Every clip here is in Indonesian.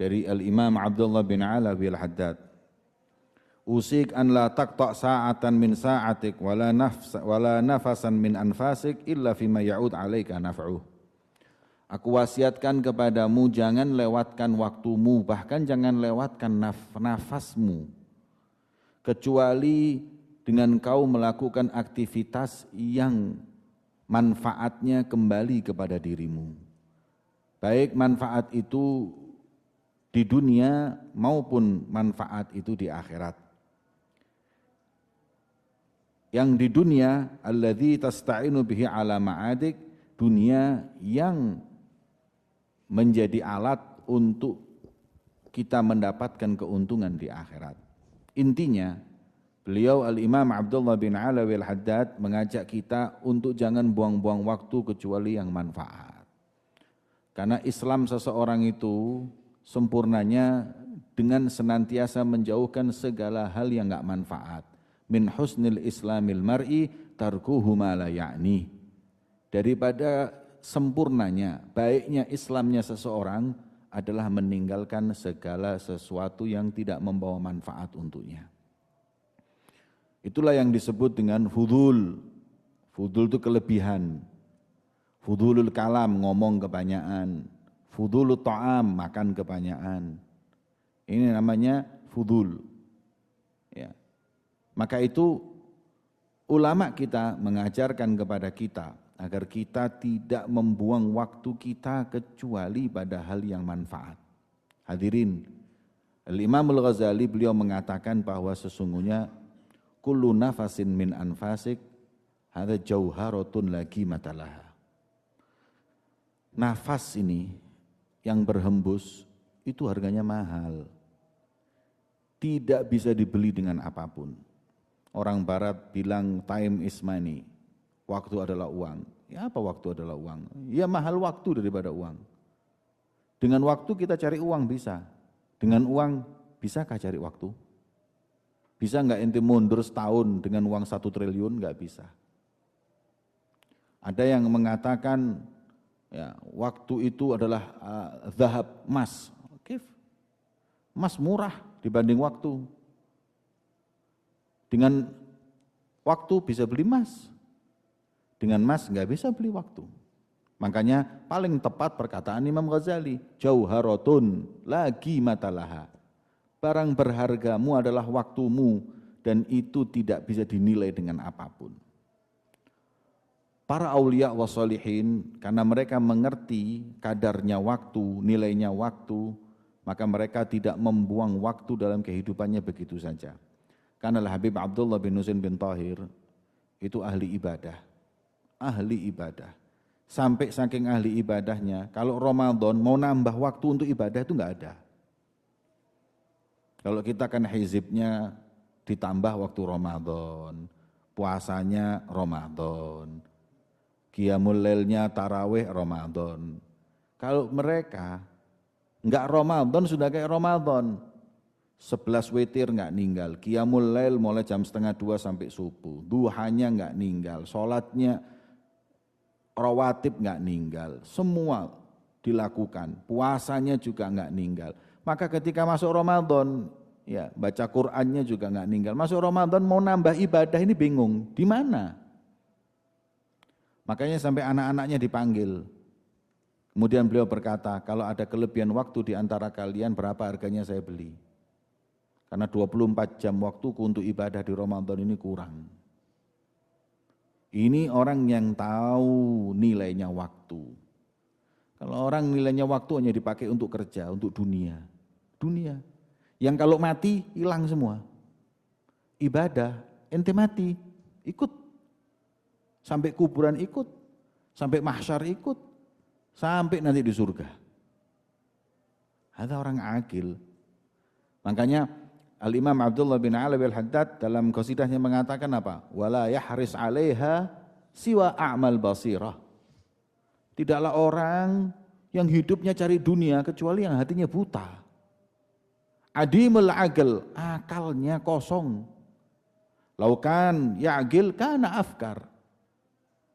dari Al-Imam Abdullah bin Alawi Al-Haddad. Usik an la taqta' sa'atan min sa'atik wala nafasan min anfasik illa fima ya'ud 'alaika naf'uh. Aku wasiatkan kepadamu jangan lewatkan waktumu, bahkan jangan lewatkan nafasmu, kecuali dengan kau melakukan aktivitas yang manfaatnya kembali kepada dirimu. Baik manfaat itu di dunia maupun manfaat itu di akhirat. Yang di dunia, alladzi tasta'inu bihi ala ma'adik, dunia yang menjadi alat untuk kita mendapatkan keuntungan di akhirat. Intinya, beliau Al-Imam Abdullah bin Alawi Al-Haddad mengajak kita untuk jangan buang-buang waktu kecuali yang manfaat. Karena Islam seseorang itu sempurnanya dengan senantiasa menjauhkan segala hal yang enggak manfaat. Min husnil islamil mar'i tarkuhu ma la ya'ni. Daripada sempurnanya, baiknya Islamnya seseorang adalah meninggalkan segala sesuatu yang tidak membawa manfaat untuknya. Itulah yang disebut dengan fudul. Fudul itu kelebihan. Fudulul kalam, ngomong kebanyakan. Fudulul ta'am, makan kebanyakan. Ini namanya fudul. Ya. Maka itu ulama kita mengajarkan kepada kita agar kita tidak membuang waktu kita kecuali pada hal yang manfaat. Hadirin, Al-Imam Al-Ghazali beliau mengatakan bahwa sesungguhnya kullu nafasin min anfasik hadza jauharatun lagi matalaha. Nafas ini yang berhembus itu harganya mahal. Tidak bisa dibeli dengan apapun. Orang barat bilang time is money. Waktu adalah uang. Ya apa waktu adalah uang? Ya mahal waktu daripada uang. Dengan waktu kita cari uang bisa. Dengan uang bisakah cari waktu? Bisa enggak ente mundur setahun dengan uang 1 triliun? Enggak bisa. Ada yang mengatakan ya, waktu itu adalah zahab, emas. Emas murah dibanding waktu. Dengan waktu bisa beli emas. Dengan emas enggak bisa beli waktu. Makanya paling tepat perkataan Imam Ghazali, jauharatun lagi matalaha. Barang berhargamu adalah waktumu dan itu tidak bisa dinilai dengan apapun. Para aulia wa sholihin karena mereka mengerti kadarnya waktu, nilainya waktu, maka mereka tidak membuang waktu dalam kehidupannya begitu saja. Karena Habib Abdullah bin Husain bin Tahir itu ahli ibadah. Ahli ibadah. Sampai saking ahli ibadahnya, kalau Ramadan mau nambah waktu untuk ibadah itu enggak ada. Kalau kita kan hizibnya ditambah waktu Ramadan, puasanya Ramadan, qiyamul lailnya tarawih Ramadan. Kalau mereka enggak Ramadan sudah kayak Ramadan. 11 witir enggak ninggal, qiyamul lail mulai jam 1:30 sampai subuh, duhanya enggak ninggal, sholatnya rawatib enggak ninggal, semua dilakukan, puasanya juga enggak ninggal. Maka ketika masuk Ramadan, ya baca Qur'annya juga enggak ninggal. Masuk Ramadan mau nambah ibadah ini bingung, di mana? Makanya sampai anak-anaknya dipanggil. Kemudian beliau berkata, kalau ada kelebihan waktu di antara kalian berapa harganya saya beli. Karena 24 jam waktuku untuk ibadah di Ramadan ini kurang. Ini orang yang tahu nilainya waktu. Kalau orang nilainya waktu hanya dipakai untuk kerja, untuk dunia. Dunia. Yang kalau mati hilang semua. Ibadah, ente mati, ikut. Sampai kuburan ikut. Sampai mahsyar ikut. Sampai nanti di surga. Ada orang akil. Makanya Al-Imam Abdullah bin Alawi Al-Haddad dalam qasidahnya mengatakan apa? Wala yahris 'alaiha siwa a'mal basirah. Tidaklah orang yang hidupnya cari dunia kecuali yang hatinya buta. Adimul aql, akalnya kosong. Laukan ya'gil kana afkar.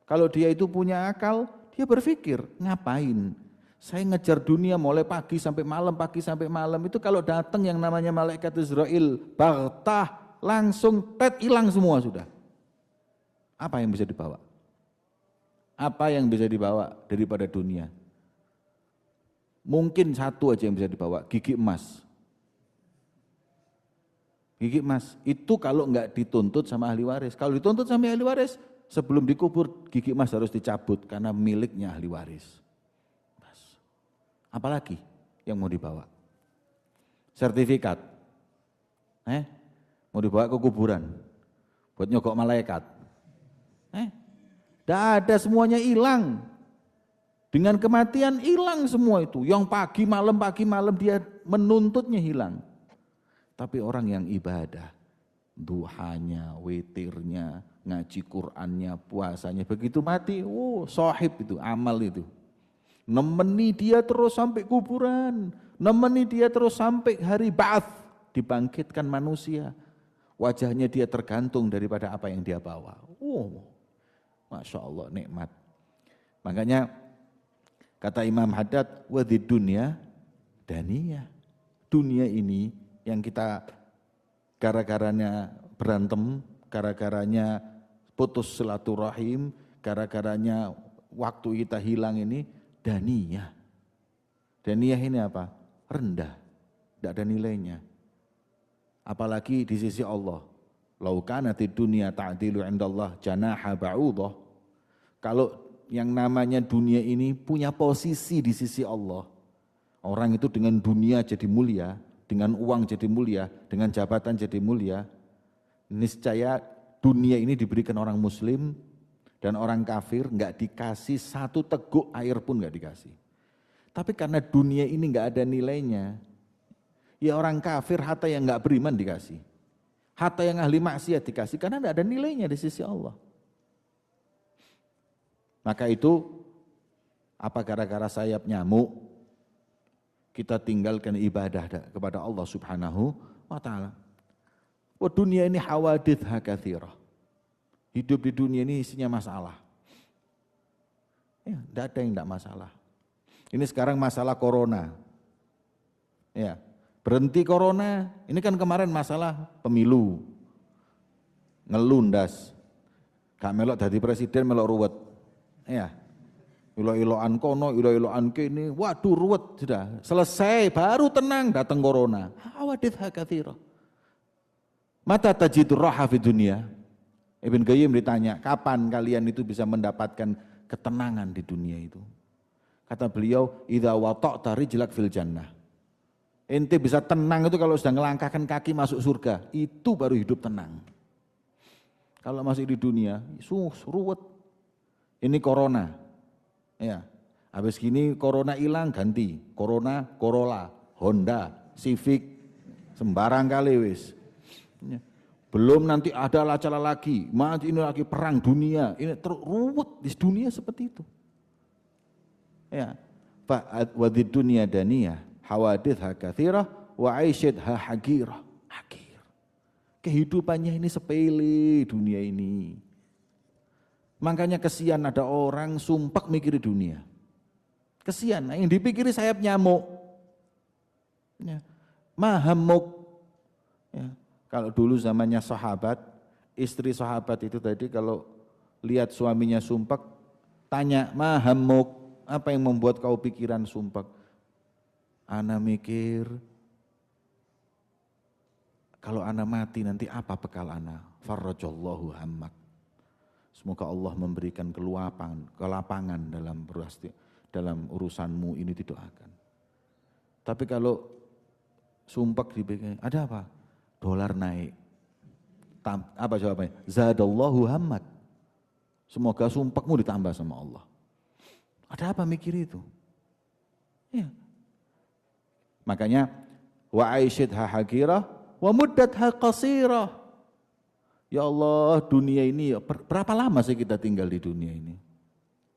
Kalau dia itu punya akal, dia berpikir, ngapain? Saya ngejar dunia mulai pagi sampai malam, pagi sampai malam. Itu kalau datang yang namanya malaikat Israel, baghtah, langsung hilang semua sudah. Apa yang bisa dibawa? Apa yang bisa dibawa daripada dunia? Mungkin satu aja yang bisa dibawa, gigi emas. Gigi emas, itu kalau enggak dituntut sama ahli waris. Kalau dituntut sama ahli waris, sebelum dikubur, gigi emas harus dicabut karena miliknya ahli waris. Apalagi yang mau dibawa? Sertifikat. Mau dibawa ke kuburan buat nyogok malaikat. Tidak ada, semuanya hilang. Dengan kematian hilang semua itu. Yang pagi malam dia menuntutnya hilang. Tapi orang yang ibadah, duhanya, witirnya, ngaji Qur'annya, puasanya, begitu mati, sahib itu, amal itu. Nemeni dia terus sampai kuburan, nemeni dia terus sampai hari ba'ats, dibangkitkan manusia. Wajahnya dia tergantung daripada apa yang dia bawa. Masya Allah, nikmat. Makanya kata Imam Haddad, wadid dunya daniyah. Dunia ini yang kita gara-garanya berantem, gara-garanya putus silaturahim, gara-garanya waktu kita hilang ini, daniyah. Daniyah ini apa? Rendah, tidak ada nilainya. Apalagi di sisi Allah. Lau kanatid dunya ta'dilu indallah janaha ba'udah. Kalau yang namanya dunia ini punya posisi di sisi Allah. Orang itu dengan dunia jadi mulia, dengan uang jadi mulia, dengan jabatan jadi mulia. Niscaya dunia ini diberikan orang muslim dan orang kafir enggak dikasih satu teguk air pun enggak dikasih. Tapi karena dunia ini enggak ada nilainya, ya orang kafir hatta yang enggak beriman dikasih. Hatta yang ahli maksiat dikasih karena enggak ada nilainya di sisi Allah. Maka itu apa gara-gara sayap nyamuk kita tinggalkan ibadah kepada Allah Subhanahu wa taala. Dunia ini hawadithha katsirah. Hidup di dunia ini isinya masalah. Ya, tidak ada yang tidak masalah. Ini sekarang masalah corona. Ya, berhenti corona, ini kan kemarin masalah pemilu. Ngelundas. Gak melok jadi presiden, melok ruwet. Ya. Ilo-iloan kono, ilo-iloan kini, waduh ruwet sudah. Selesai, baru tenang datang corona. Hawadithha katsirah. Mata tajidur raha fi dunia. Ibn Qayyim ditanya, kapan kalian itu bisa mendapatkan ketenangan di dunia itu? Kata beliau, idza wata'ta rijlak fil jannah. Ente bisa tenang itu kalau sudah ngelangkahkan kaki masuk surga, itu baru hidup tenang. Kalau masih di dunia, ruwet. Ini corona. Ya. Habis gini corona hilang ganti, corona, Corolla, Honda, Civic, sembarang kali wis. Ya. Belum nanti ada lacala lagi, ini lagi perang dunia, ini ruwet di dunia seperti itu. Ya, wadid dunia daniyah, hawadithha katsirah, wa aisyatha haqirah. Kehidupannya ini sepele dunia ini. Makanya kesian ada orang sumpek mikiri dunia. Kesian, yang dipikiri sayap nyamuk. Ya. Mahamuk. Ya. Kalau dulu zamannya sahabat, istri sahabat itu tadi kalau lihat suaminya sumpek, tanya, mahamuk, apa yang membuat kau pikiran sumpek? Ana mikir, kalau ana mati nanti apa bekal ana? Farrajallahu hammak. Semoga Allah memberikan kelapangan dalam urusanmu ini didoakan. Tapi kalau sumpek dipikir, ada apa? Dolar naik. Apa jawabannya? Zadallahu hammak. Semoga sumpekmu ditambah sama Allah. Ada apa mikir itu? Ya. Makanya wa aisyatha haqirah wa muddatha qasirah. Ya Allah, dunia ini berapa lama sih kita tinggal di dunia ini?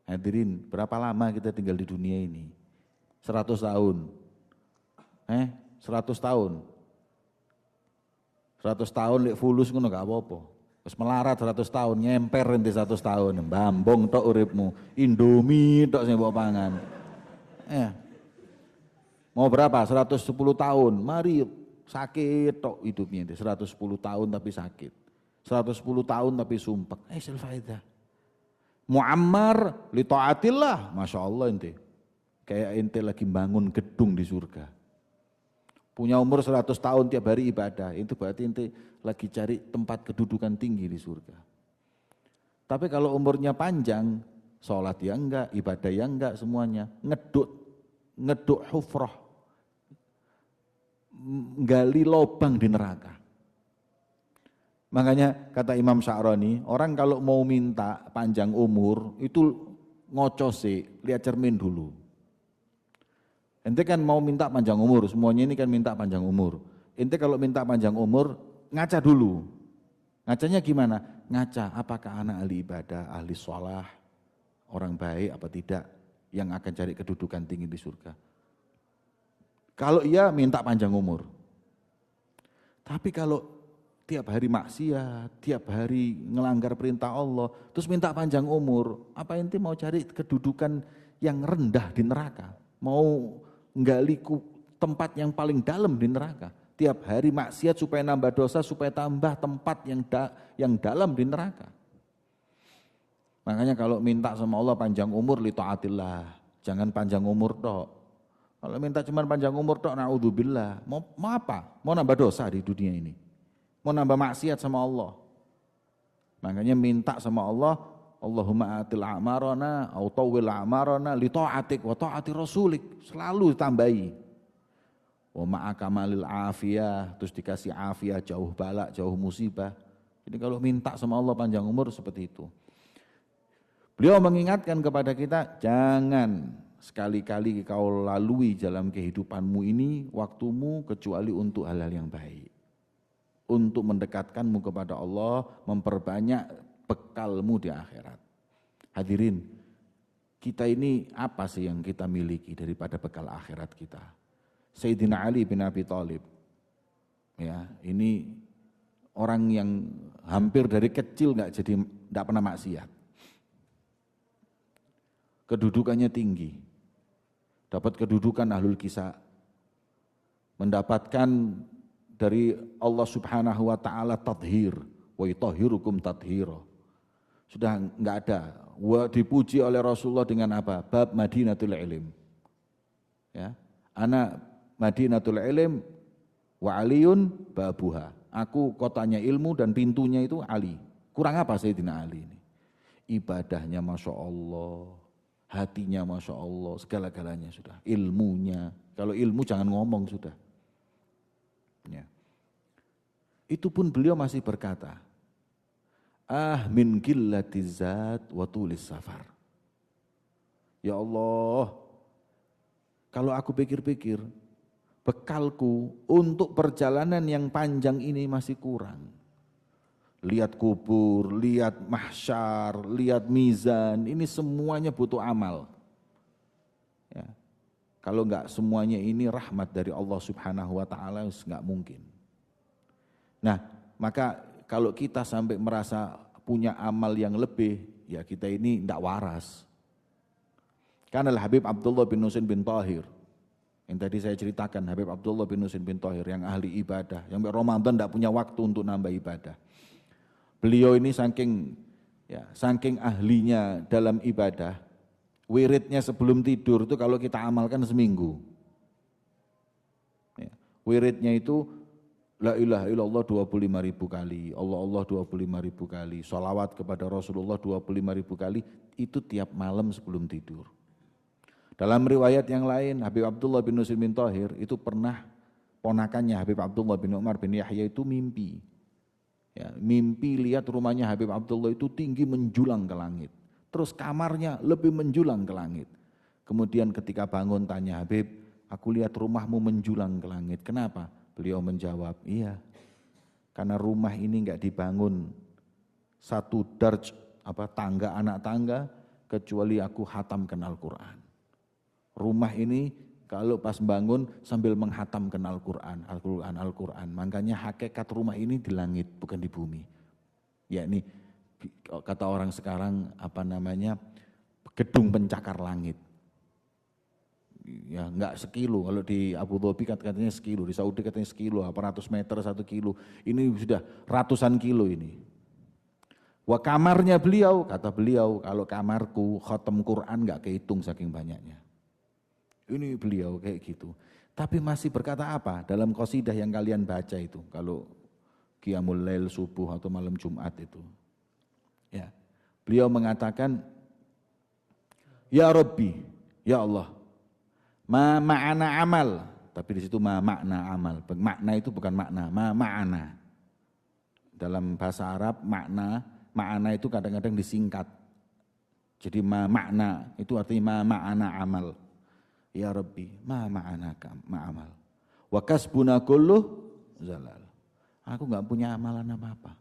Hadirin, berapa lama kita tinggal di dunia ini? 100 tahun. 100 tahun. 100 tahun lek fulus ngono gak apa-apa. Terus melarat 100 tahun, nyemper ente 100 tahun, bambong tok uripmu, Indomie tok sing mbok pangan. Mau berapa? 110 tahun. Mari sakit tok hidupnya itu. 110 tahun tapi sakit. 110 tahun tapi sumpek. Silfaidah. Muammar li taatillah. Masya Allah ente. Kayak ente lagi bangun gedung di surga. Punya umur 100 tahun tiap hari ibadah. Itu berarti ente lagi cari tempat kedudukan tinggi di surga. Tapi kalau umurnya panjang, sholat ya enggak, ibadah ya enggak semuanya. Ngeduk hufrah. Gali lobang di neraka. Makanya kata Imam Sya'rani, orang kalau mau minta panjang umur itu ngocose, lihat cermin dulu. Ente kan mau minta panjang umur, semuanya ini kan minta panjang umur. Ente kalau minta panjang umur, ngaca dulu. Ngacanya gimana? Ngaca apakah anak ahli ibadah, ahli sholah, orang baik apa tidak, yang akan cari kedudukan tinggi di surga. Kalau iya minta panjang umur. Tapi kalau tiap hari maksiat, tiap hari ngelanggar perintah Allah, terus minta panjang umur, apa ente mau cari kedudukan yang rendah di neraka? Mau nggali tempat yang paling dalam di neraka? Tiap hari maksiat supaya nambah dosa, supaya tambah tempat yang dalam di neraka. Makanya kalau minta sama Allah panjang umur li taatillah, jangan panjang umur tok. Kalau minta cuma panjang umur tok, naudzubillah, mau apa? Mau nambah dosa di dunia ini? Mau nambah maksiat sama Allah? Makanya minta sama Allah, Allahumma atil a'marana au tawwil a'marana li ta'atik wa ta'ati rasulik, selalu ditambahi. Wa ma'akamalil afiyah, terus dikasih afiyah, jauh balak, jauh musibah. Jadi kalau minta sama Allah panjang umur seperti itu. Beliau mengingatkan kepada kita, jangan sekali-kali kau lalui dalam kehidupanmu ini waktumu kecuali untuk hal-hal yang baik. Untuk mendekatkanmu kepada Allah, memperbanyak bekalmu di akhirat. Hadirin, kita ini apa sih yang kita miliki daripada bekal akhirat kita? Sayyidina Ali bin Abi Thalib, ya, ini orang yang hampir dari kecil nggak pernah maksiat. Kedudukannya tinggi, dapat kedudukan ahlul kisah, mendapatkan dari Allah Subhanahu wa taala tathhir, wa yutahhirukum tathhira. Sudah enggak ada, dipuji oleh Rasulullah dengan apa? Bab Madinatul Ilm. Ya, anak Madinatul Ilm wa aliyun babuha. Aku kotanya ilmu dan pintunya itu Ali. Kurang apa Sayyidina Ali ini? Ibadahnya Masya Allah, hatinya Masya Allah, segala-galanya sudah. Ilmunya, kalau ilmu jangan ngomong sudah. Ya. Itu pun beliau masih berkata, min qillatiz zat wa tulis safar. Ya Allah, kalau aku pikir-pikir, bekalku untuk perjalanan yang panjang ini masih kurang. Lihat kubur, lihat mahsyar, lihat mizan, ini semuanya butuh amal. Ya. Kalau enggak semuanya ini rahmat dari Allah Subhanahu wa taala, enggak mungkin. Nah, maka kalau kita sampai merasa punya amal yang lebih, ya kita ini enggak waras. Karena Habib Abdullah bin Husain bin Thahir, yang tadi saya ceritakan, Habib Abdullah bin Husain bin Thahir yang ahli ibadah, yang Ramadan enggak punya waktu untuk nambah ibadah. Beliau ini saking ahlinya dalam ibadah, wiridnya sebelum tidur itu kalau kita amalkan seminggu. Ya, wiridnya itu la ilaha illallah 25.000 kali, Allah 25.000 kali, sholawat kepada Rasulullah 25.000 kali, itu tiap malam sebelum tidur. Dalam riwayat yang lain, Habib Abdullah bin Husain bin Thahir itu pernah ponakannya Habib Abdullah bin Umar bin Yahya itu mimpi. Ya, mimpi lihat rumahnya Habib Abdullah itu tinggi menjulang ke langit. Terus kamarnya lebih menjulang ke langit. Kemudian ketika bangun tanya Habib, aku lihat rumahmu menjulang ke langit. Kenapa? Beliau menjawab, iya. Karena rumah ini enggak dibangun satu darj, tangga anak tangga, kecuali aku hatamkan Al-Quran. Rumah ini kalau pas bangun sambil menghatamkan Al-Quran, Al-Quran. Makanya hakikat rumah ini di langit, bukan di bumi. Ya ini kata orang sekarang gedung pencakar langit. Ya enggak sekilo, kalau di Abu Dhabi katanya sekilo, di Saudi katanya sekilo, 800 meter 1 kilo, ini sudah ratusan kilo ini. Wah kamarnya beliau, kata beliau, kalau kamarku khatam Quran enggak kehitung saking banyaknya. Ini beliau kayak gitu. Tapi masih berkata apa dalam qasidah yang kalian baca itu, kalau Qiyamul Lail subuh atau malam Jumat itu. Ya. Beliau mengatakan, ya Rabbi, ya Allah, ma ma'ana amal, tapi di situ ma makna amal. Makna itu bukan makna, ma ma'ana. Dalam bahasa Arab makna itu kadang-kadang disingkat. Jadi ma makna itu artinya ma ma'ana amal. Ya Rabbi, ma ma'ana amal. Wa kasbuna kulluh zalal. Aku enggak punya amalan apa-apa.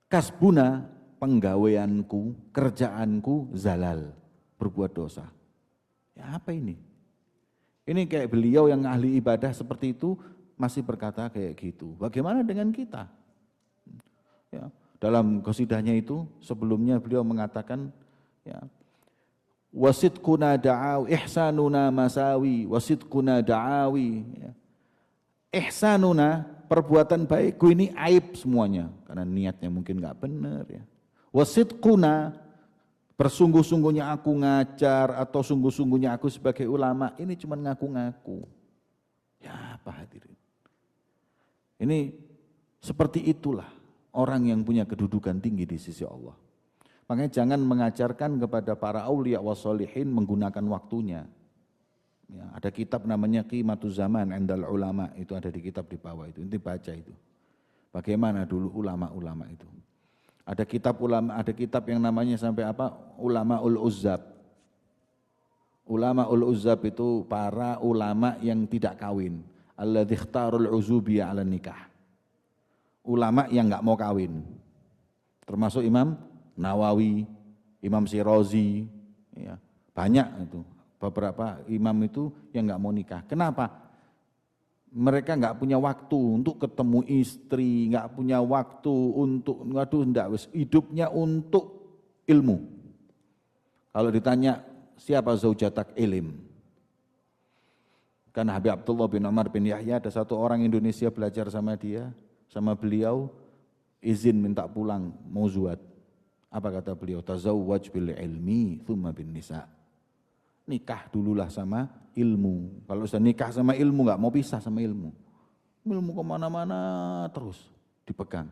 Kasbuna, penggaweanku, kerjaanku zalal, berbuat dosa. Ya apa ini? Ini kayak beliau yang ahli ibadah seperti itu masih berkata kayak gitu. Bagaimana dengan kita? Ya, dalam qasidahnya itu sebelumnya beliau mengatakan, ya, wasidquna da'awi ihsanuna masawi wasidquna da'awi, ya. Ihsanuna, perbuatan baikku ini aib semuanya karena niatnya mungkin enggak benar, ya. Wasidquna, bersungguh-sungguhnya aku ngajar atau sungguh-sungguhnya aku sebagai ulama ini cuma ngaku-ngaku. Ya apa hadirin? Ini seperti itulah orang yang punya kedudukan tinggi di sisi Allah. Makanya jangan mengajarkan kepada para aulia wassalihin menggunakan waktunya. Ya, ada kitab namanya Qimatuz Zaman Indal Ulama, itu ada di kitab di bawah itu, nanti baca itu. Bagaimana dulu ulama-ulama itu. Ada kitab ulama, ada kitab yang namanya sampai apa? Ulamaul Uzzab. Ulamaul Uzzab itu para ulama yang tidak kawin. Alladzi ikhtarul uzubiyya 'ala nikah. Ulama yang enggak mau kawin. Termasuk Imam Nawawi, Imam Syirazi, ya. Banyak itu. Beberapa imam itu yang enggak mau nikah. Kenapa? Mereka enggak punya waktu untuk ketemu istri, enggak punya waktu untuk, hidupnya untuk ilmu. Kalau ditanya siapa zaujatak ilim? Kan Habib Abdullah bin Umar bin Yahya, ada satu orang Indonesia belajar sama dia, sama beliau, izin minta pulang, mau zuhad. Apa kata beliau? Tazawwaj bil ilmi thumma bin nisa. Nikah dululah sama ilmu. Kalau sudah nikah sama ilmu enggak mau pisah sama ilmu. Ilmu kemana-mana terus dipegang.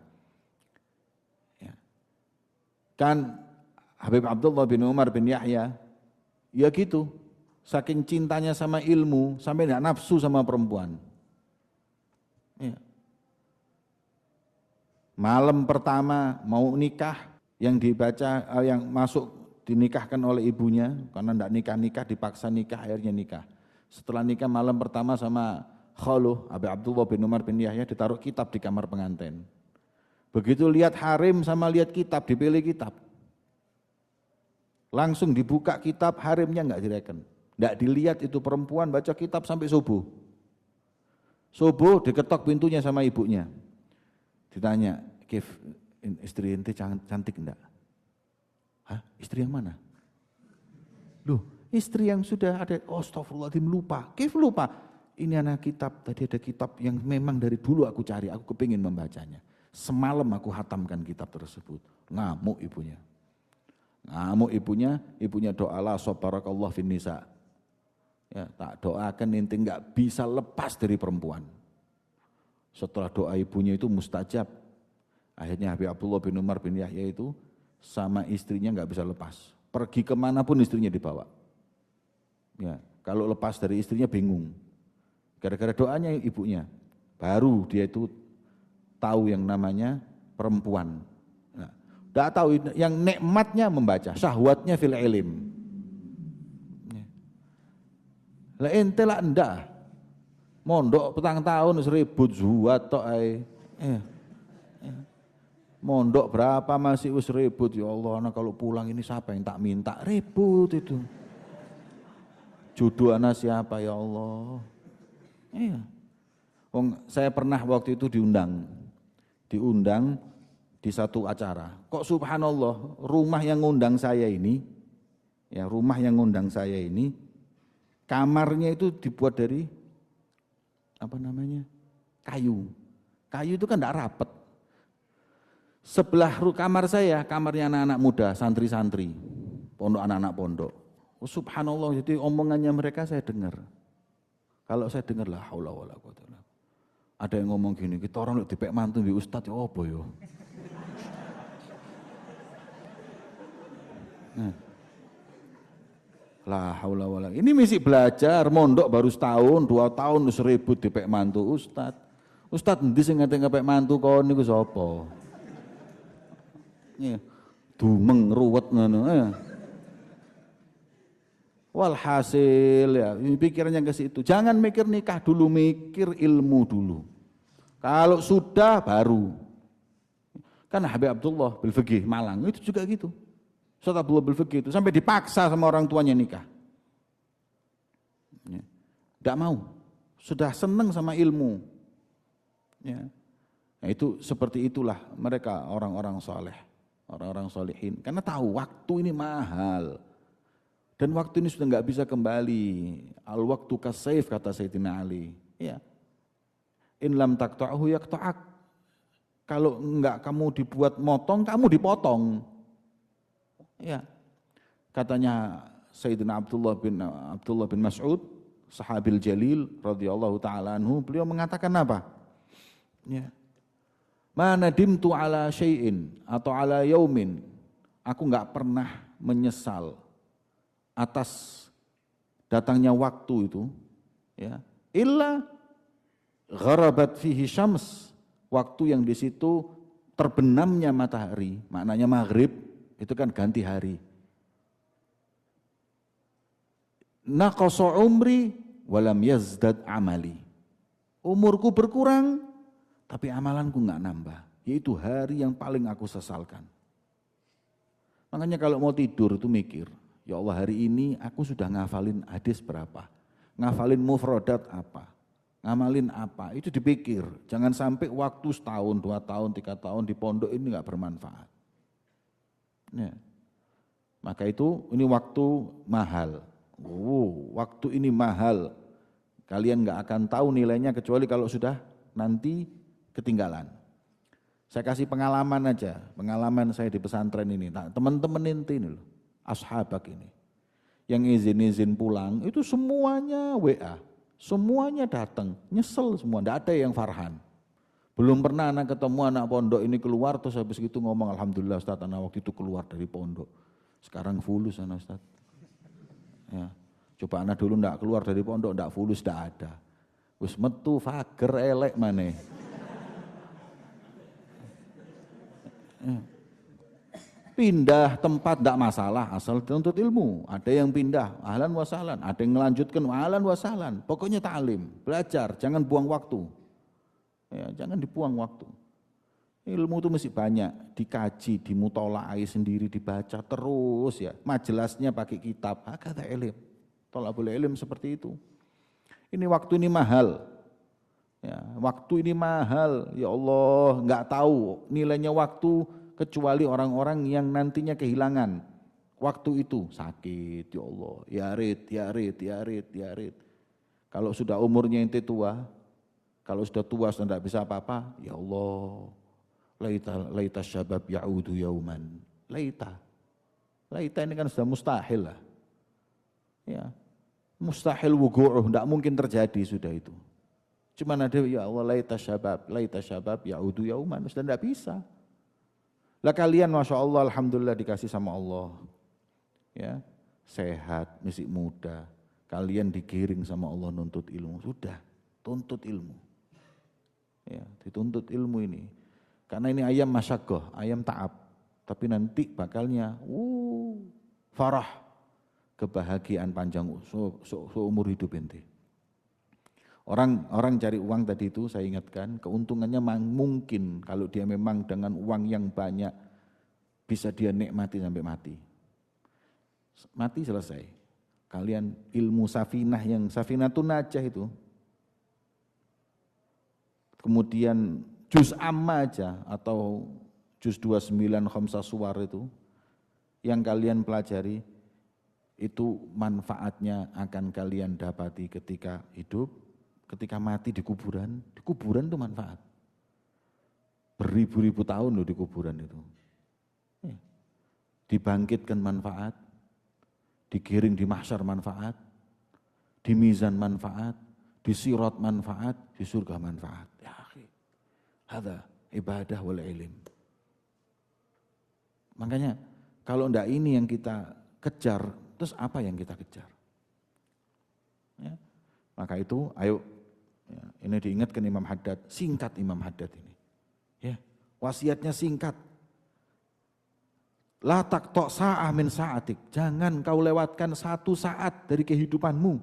Ya. Kan Habib Abdullah bin Umar bin Yahya, ya gitu, saking cintanya sama ilmu sampai enggak nafsu sama perempuan. Ya. Malam pertama mau nikah, yang dibaca, yang masuk dinikahkan oleh ibunya, karena enggak nikah-nikah, dipaksa nikah, akhirnya nikah. Setelah nikah malam pertama sama Khaluh, Habib Abdullah bin Umar bin Yahya, ditaruh kitab di kamar pengantin. Begitu lihat harim sama lihat kitab, dipilih kitab. Langsung dibuka kitab, harimnya enggak direken. Enggak dilihat itu perempuan baca kitab sampai subuh. Subuh diketok pintunya sama ibunya. Ditanya, "Kif, istri ente cantik enggak?" Hah? Istri yang mana? Loh, istri yang sudah ada, oh astagfirullahaladzim, lupa. Kif lupa? Ini anak kitab, tadi ada kitab yang memang dari dulu aku cari, aku kepingin membacanya. Semalam aku hatamkan kitab tersebut. Ngamuk ibunya. Ngamuk ibunya doalah sobarakallah fin nisa. Ya, tak doakan ente enggak bisa lepas dari perempuan. Setelah doa ibunya itu mustajab. Akhirnya Habib Abdullah bin Umar bin Yahya itu sama istrinya enggak bisa lepas. Pergi kemanapun istrinya dibawa. Ya, kalau lepas dari istrinya bingung. Gara-gara doanya ibunya. Baru dia itu tahu yang namanya perempuan. Nah, enggak tahu yang nikmatnya membaca, syahwatnya fil ilim. Lah ente lah enggak. Mondok petang tahun ribut zuat tok ae. Mondok berapa masih wis ribut, ya Allah, anak kalau pulang ini siapa yang tak minta, ribut itu. Jodoh anak siapa ya Allah. Iya. Saya pernah waktu itu diundang di satu acara. Kok subhanallah, rumah yang ngundang saya ini kamarnya itu dibuat dari kayu. Kayu itu kan tidak rapat. Sebelah kamar saya, kamarnya anak-anak muda, santri-santri, pondok anak-anak pondok. Oh, subhanallah, jadi omongannya mereka saya dengar. Kalau saya dengar lah, haula wala quwata illa billah. Ada yang ngomong gini, kita orang dipek mantu di ustadz, ya apa yo? Lah haula wala. Ini mesti belajar, mondok baru setahun, 2 tahun wis ribut dipek mantu ustad. Ustad endi sing ngate ngepek mantu kon niku sapa? Ya, dumeng ruwet ngono ya. Walhasil ya, pikirannya ke situ. Jangan mikir nikah dulu, mikir ilmu dulu. Kalau sudah baru. Kan Habib Abdullah bil Fiqih Malang itu juga gitu. Ustaz Abdullah bil Fiqih itu sampai dipaksa sama orang tuanya nikah. Ya. Tidak mau. Sudah senang sama ilmu. Ya. Nah, itu seperti itulah mereka orang-orang saleh, orang-orang solehin. Karena tahu waktu ini mahal. Dan waktu ini sudah nggak bisa kembali. Al waktu kasayf kata Sayyidina Ali. Ya. In lam taqta'hu yaqta'ak. Kalau enggak kamu dibuat motong, kamu dipotong. Ya. Katanya Sayyidina Abdullah bin Mas'ud, sahabil jalil radhiyallahu taala anhu, beliau mengatakan apa? Ya. Ma nadimtu ala syai'in atau ala yaumin. Aku enggak pernah menyesal atas datangnya waktu itu, ya, illa gharabat fihi syams, waktu yang di situ terbenamnya matahari, maknanya maghrib, itu kan ganti hari. Naqasa umri walam yazdad amali, umurku berkurang tapi amalanku enggak nambah, yaitu hari yang paling aku sesalkan. Makanya kalau mau tidur itu mikir, ya Allah hari ini aku sudah ngafalin hadis berapa, ngafalin mufradat apa, ngamalin apa, itu dipikir. Jangan sampai waktu setahun, 2 tahun, 3 tahun di pondok ini enggak bermanfaat. Ya. Maka itu ini waktu mahal. Waktu ini mahal. Kalian enggak akan tahu nilainya kecuali kalau sudah nanti ketinggalan. Saya kasih pengalaman aja, pengalaman saya di pesantren ini. Nah, teman-teman inti ini loh. Ashabak ini yang izin-izin pulang itu semuanya WA, semuanya datang, nyesel semua, tidak ada yang farhan. Belum pernah anak ketemu anak pondok ini keluar terus habis itu ngomong alhamdulillah Ustaz, anak waktu itu keluar dari pondok, sekarang fulus anak Ustaz. Ya, coba anak dulu tidak keluar dari pondok, tidak fulus, tidak ada. Wis metu fager elek maneh. Ya. Pindah tempat tidak masalah asal tuntut ilmu. Ada yang pindah ahlan wa sahlan, ada yang melanjutkan ahlan wa sahlan. Pokoknya ta'lim, belajar, jangan buang waktu. Ya, jangan dibuang waktu. Ilmu itu mesti banyak, dikaji, dimutola'ai sendiri, dibaca terus ya. Majelasnya pakai kitab, hakadha ilm. Thalabul ilm seperti itu. Ini waktu ini mahal. Ya, waktu ini mahal. Ya Allah, enggak tahu nilainya waktu kecuali orang-orang yang nantinya kehilangan waktu itu, sakit, ya Allah, ya rit. Kalau sudah umurnya ente tua, kalau sudah tua sudah tidak bisa apa-apa, ya Allah, laita syabab ya'udu yauman, laita ini kan sudah mustahil lah, ya, mustahil wugu'uh, tidak mungkin terjadi sudah itu. Cuman ada ya Allah laita syabab ya'udu yauman, sudah tidak bisa. Lah kalian Masya Allah alhamdulillah dikasih sama Allah, ya, sehat, masih muda, kalian digiring sama Allah nuntut ilmu, sudah tuntut ilmu, ya, dituntut ilmu ini, karena ini ayam masyaqqah, ayam ta'ab, tapi nanti bakalnya, farah, kebahagiaan panjang seumur hidup ente. Orang cari uang tadi itu saya ingatkan, keuntungannya mungkin kalau dia memang dengan uang yang banyak bisa dia nikmati sampai mati. Mati selesai. Kalian ilmu safinah yang safinatun najah itu, kemudian juz amma aja atau juz 29 khamsah suwar itu yang kalian pelajari, itu manfaatnya akan kalian dapati ketika hidup, ketika mati di kuburan itu manfaat. Beribu-ribu tahun loh di kuburan itu. Ya. Dibangkitkan manfaat, digiring di mahsyar manfaat, di mizan manfaat, di sirat manfaat, di surga manfaat. Ya akhi, hadza ibadah wal ilm. Makanya kalau enggak ini yang kita kejar, terus apa yang kita kejar? Ya. Maka itu ayo, ya, ini diingatkan Imam Haddad, singkat Imam Haddad ini. Ya, wasiatnya singkat. La taqta' sa'ah min sa'atik, jangan kau lewatkan satu saat dari kehidupanmu.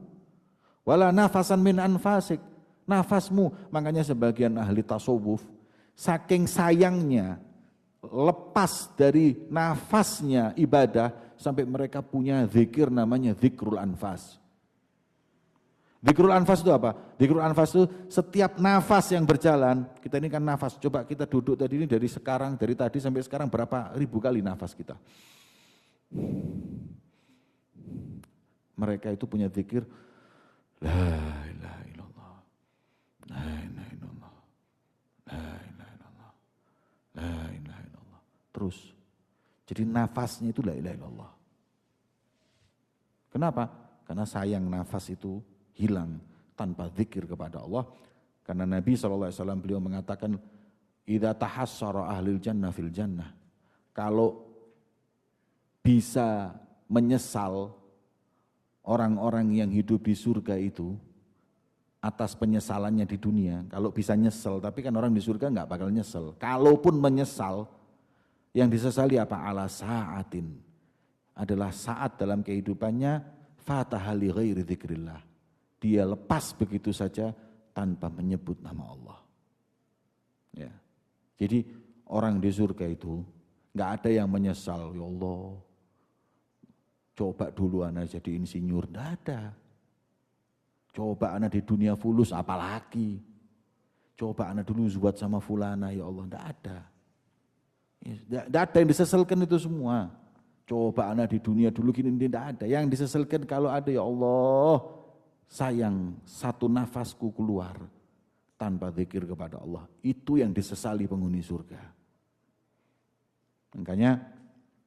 Wala nafasan min anfasik, nafasmu. Makanya sebagian ahli tasawuf saking sayangnya lepas dari nafasnya ibadah sampai mereka punya zikir namanya zikrul anfas. Zikrul anfas itu apa? Zikrul anfas itu setiap nafas yang berjalan, kita ini kan nafas, coba kita duduk tadi ini dari tadi sampai sekarang berapa ribu kali nafas kita. Mereka itu punya zikir, la ilaha illallah, la ilaha illallah, la ilaha illallah, la ilaha illallah. Terus, jadi nafasnya itu la ilaha illallah. Kenapa? Karena sayang nafas itu hilang tanpa zikir kepada Allah. Karena Nabi SAW beliau mengatakan, idza tahassara ahlil jannah fil jannah. Kalau bisa menyesal orang-orang yang hidup di surga itu atas penyesalannya di dunia, kalau bisa nyesel, tapi kan orang di surga enggak bakal nyesel. Kalaupun menyesal, yang disesali apa? Ala sa'atin. Adalah saat dalam kehidupannya fatahali ghairi dzikrillah. Dia lepas begitu saja tanpa menyebut nama Allah. Ya. Jadi orang di surga itu enggak ada yang menyesal, ya Allah, coba dulu anak jadi insinyur, enggak ada. Coba anak di dunia fulus, apalagi. Coba anak dulu zubat sama fulana, ya Allah, enggak ada. Enggak ada yang disesalkan itu semua. Coba anak di dunia dulu gini, enggak ada. Yang disesalkan kalau ada, ya Allah, sayang satu nafasku keluar tanpa zikir kepada Allah. Itu yang disesali penghuni surga. Makanya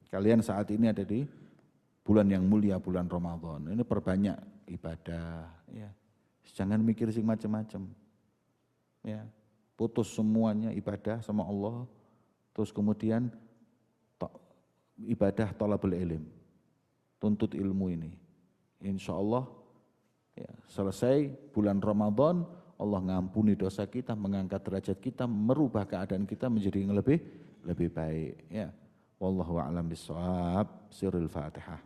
kalian saat ini ada di bulan yang mulia, bulan Ramadan. Ini perbanyak ibadah. Ya. Jangan mikir sing macam-macam. Ya. Putus semuanya ibadah sama Allah. Terus kemudian ibadah thalabul ilm. Tuntut ilmu ini. Insya Allah ya, selesai bulan Ramadan, Allah ngampuni dosa kita, mengangkat derajat kita, merubah keadaan kita menjadi yang lebih baik. Ya, wallahu a'lam bishawab. Sirrul Fatihah.